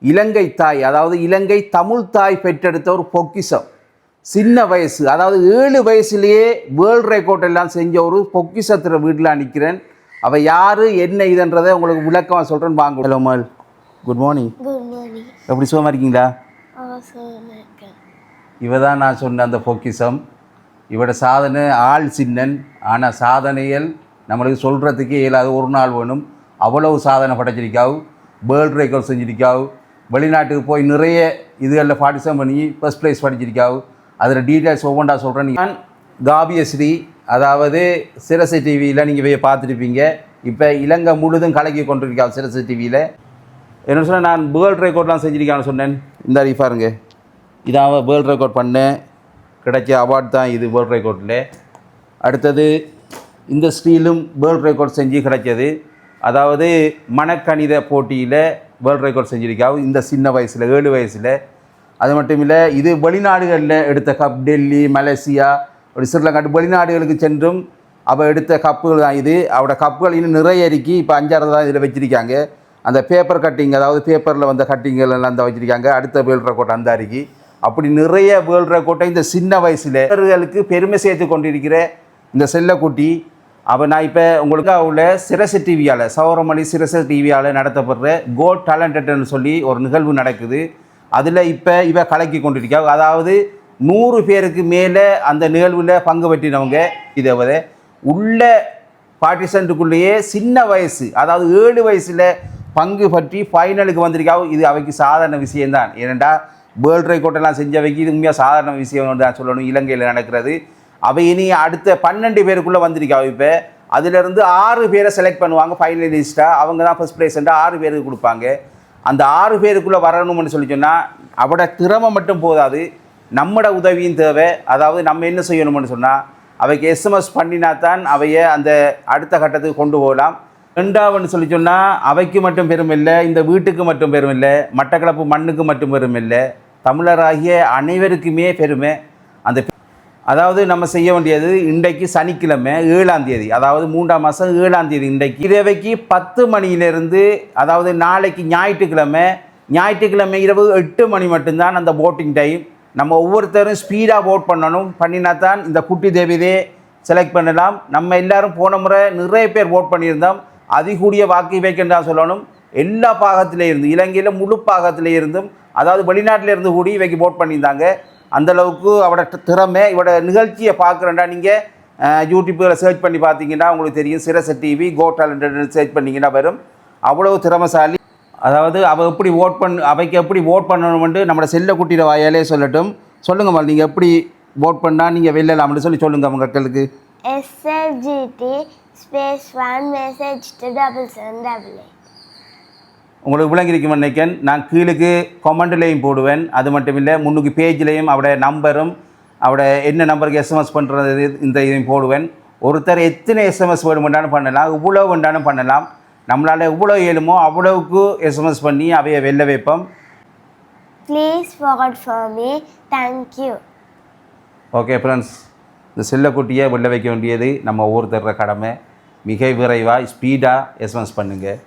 இலங்கை தாய், அதாவது இலங்கை தமிழ் தாய் பெற்றெடுத்த ஒரு பொக்கிஷம். சின்ன வயசு, அதாவது 7 வயசுலேயே வேர்ல்டு ரெக்கார்ட் எல்லாம் செஞ்ச ஒரு பொக்கிஷத்தில் வீட்டில் நிற்கிறேன். அவள் யார் என்ன இதுன்றதை உங்களுக்கு விளக்கமாக சொல்கிறேன்னு வாங்க. ஹலோ மல், குட் மார்னிங். Good morning. எப்படி சுகமாக இருக்கீங்களா? இவ தான் நான் சொன்ன அந்த பொக்கிஷம். இவட சாதனை ஆள் சின்னன், ஆனால் சாதனைகள் நம்மளுக்கு சொல்கிறதுக்கே இயலாது. ஒரு நாள் வேணும். அவ்வளவு சாதனை படைச்சிருக்காவு, வேர்ல்டு ரெக்கார்ட் செஞ்சிருக்காவு, வெளிநாட்டுக்கு போய் நிறைய இதுகளில் பார்ட்டிசிபேட் பண்ணி ஃபர்ஸ்ட் ப்ரைஸ் படிச்சிருக்காவு. அதில் டீட்டெயில்ஸ் ஒவ்வொன்றா சொல்கிறேன். நான் காவியஸ்ரீ, அதாவது சிரசை டிவியில் நீங்கள் போய் பார்த்துருப்பீங்க. இப்போ இலங்கை முழுதும் கலக்கி கொண்டிருக்காவு சிரசை டிவியில். என்ன சொன்னால் நான் வேர்ல்டு ரெக்கார்ட்லாம் செஞ்சுருக்கான்னு சொன்னேன். இந்த பாருங்க, இதான் வேர்ல்டு ரெக்கார்ட் பண்ணேன், கிடைச்ச அவார்ட் தான் இது வேர்ல்டு ரெக்கார்டில். அடுத்தது இந்த ஸ்டீலும் வேர்ல்டு ரெக்கார்ட் செஞ்சு கிடைச்சது. அதாவது மனக்கணித போட்டியில் வேர்ல்டு ரெக்கார்ட் செஞ்சுருக்காவு இந்த சின்ன வயசில், 7 வயசில். அது மட்டும் இல்லை, இது வெளிநாடுகளில் எடுத்த கப். டெல்லி, மலேசியா, ஒரு ஸ்ரீலங்கா வெளிநாடுகளுக்கு சென்றும் அவள் எடுத்த கப்புகள் தான் இது. அவரோட கப்புகள் இன்னும் நிறைய இருக்கி. இப்போ 5 தான் இதில் வச்சுருக்காங்க. அந்த பேப்பர் கட்டிங், அதாவது பேப்பரில் வந்த கட்டிங்கள் எல்லாம் தான் வச்சுருக்காங்க. அடுத்த வேர்ல்டு ரெக்கார்ட் அந்த அறிக்கை. அப்படி நிறைய வேர்ல்டு ரெக்கார்ட்டை இந்த சின்ன வயசில் இவர்களுக்கு பெருமை சேர்த்து கொண்டிருக்கிற இந்த செல்லக்குட்டி. அப்போ நான் இப்போ உங்களுக்கு உள்ள சிரசை டிவியால், சௌரமணி சிரசை டிவியால் நடத்தப்படுற கோட் டேலண்டட்னு சொல்லி ஒரு நிகழ்வு நடக்குது. அதில் இப்போ இவ கலக்கி கொண்டிருக்கா. அதாவது 100 பேருக்கு மேலே அந்த நிகழ்வில் பங்கு பெற்றினவங்க. இதை உள்ள பார்ட்டிசன்ட்டுக்குள்ளேயே சின்ன வயசு, அதாவது 7 வயசில் பங்கு பற்றி ஃபைனலுக்கு வந்திருக்கா. இது அவைக்கு சாதாரண விஷயம்தான். ஏனெண்டா வேர்ல்டு ரெக்கார்டெல்லாம் செஞ்சவைக்கு இது உண்மையாக சாதாரண விஷயம் தான் சொல்லணும். இலங்கையில் நடக்கிறது. அவை இனி அடுத்த 12 பேருக்குள்ளே வந்திருக்காங்க. இப்போ அதிலிருந்து 6 பேரை செலக்ட் பண்ணுவாங்க ஃபைனலிஸ்ட்டாக. அவங்க தான் ஃபஸ்ட் ப்ரைஸ்ன்ட்டு 6 பேருக்கு கொடுப்பாங்க. அந்த 6 பேருக்குள்ளே வரணும்னு சொல்லி சொன்னால் அவட திறமை மட்டும் போதாது, நம்மட உதவியும் தேவை. அதாவது நம்ம என்ன செய்யணும்னு சொன்னால் அவைக்கு எஸ்எம்எஸ் பண்ணினா தான் அவையை அந்த அடுத்த கட்டத்துக்கு கொண்டு போகலாம். 2வது சொல்லி சொன்னால் அவைக்கு மட்டும் பெருமை இல்லை, இந்த வீட்டுக்கு மட்டும் பெருமை இல்லை, மட்டக்களப்பு மண்ணுக்கு மட்டும் பெருமை இல்லை, தமிழராகிய அனைவருக்குமே பெருமை. அந்த அதாவது நம்ம செய்ய வேண்டியது இன்றைக்கு சனிக்கிழமை 7ஆம் தேதி, அதாவது 3ஆம் மாதம் 7ஆம் தேதி இன்றைக்கு இரவைக்கு 10 மணியிலிருந்து, அதாவது நாளைக்கு ஞாயிற்றுக்கிழமை இரவு 8 மணி மட்டும்தான் அந்த போட்டிங் டைம். நம்ம ஒவ்வொருத்தரும் ஸ்பீடாக ஓட் பண்ணணும். பண்ணினா தான் இந்த குட்டி தேவிதே செலக்ட் பண்ணலாம். நம்ம எல்லோரும் போன முறை நிறைய பேர் ஓட் பண்ணியிருந்தோம். அதிகூடிய வாக்கு வைக்கின்றா சொல்லணும். எல்லா பாகத்திலே இருந்து, இலங்கையில் முழு பாகத்திலே இருந்தும், அதாவது வெளிநாட்டில் இருந்து கூடி இவைக்கு ஓட் பண்ணியிருந்தாங்க. அந்தளவுக்கு அவட திறமை. இவட நிகழ்ச்சியை பார்க்குறேன்டா நீங்கள் யூடியூப்பில் சர்ச் பண்ணி பார்த்தீங்கன்னா உங்களுக்கு தெரியும். சிரசை டிவி கோட் டேலண்டட் சர்ச் பண்ணிங்கன்னா வரும். அவ்வளோ திறமைசாலி. அதாவது அவள் எப்படி அவைக்கு எப்படி ஓட் பண்ணணும்னு நம்மளோட செல்லக்குட்டியில் வாயாலே சொல்லட்டும். சொல்லுங்கம்மா, நீங்கள் எப்படி ஓட் பண்ணால் நீங்கள் வெல்லலாம்னு சொல்லுங்கள் அவங்க மக்களுக்கு. SLGT *1 message to 7788. உங்களுக்கு விளங்கியிருக்கும் நினைக்கிறேன். நான் கீழுக்கு கமெண்ட்லேயும் போடுவேன். அது மட்டும் இல்லை, முன்னுக்கு பேஜ்லேயும் அவருடைய நம்பரும் அவருடைய என்ன நம்பருக்கு எஸ்எம்எஸ் பண்ணுறது இந்த இதையும் போடுவேன். ஒருத்தர் எத்தனை எஸ்எம்எஸ் வேணுமென்றாலும் பண்ணலாம், இவ்வளோ வேண்டாலும் பண்ணலாம். நம்மளால் எவ்வளோ இயலுமோ அவ்வளோவுக்கு எஸ்எம்எஸ் பண்ணி அவையை வெல்ல வைப்போம். Please forward for me. Thank you. Okay friends, இந்த செல்லக்குட்டியை வெல்ல வைக்க வேண்டியது நம்ம ஒவ்வொருத்தர கடமை. மிக விரைவாக ஸ்பீடாக எஸ்எம்எஸ் பண்ணுங்கள்.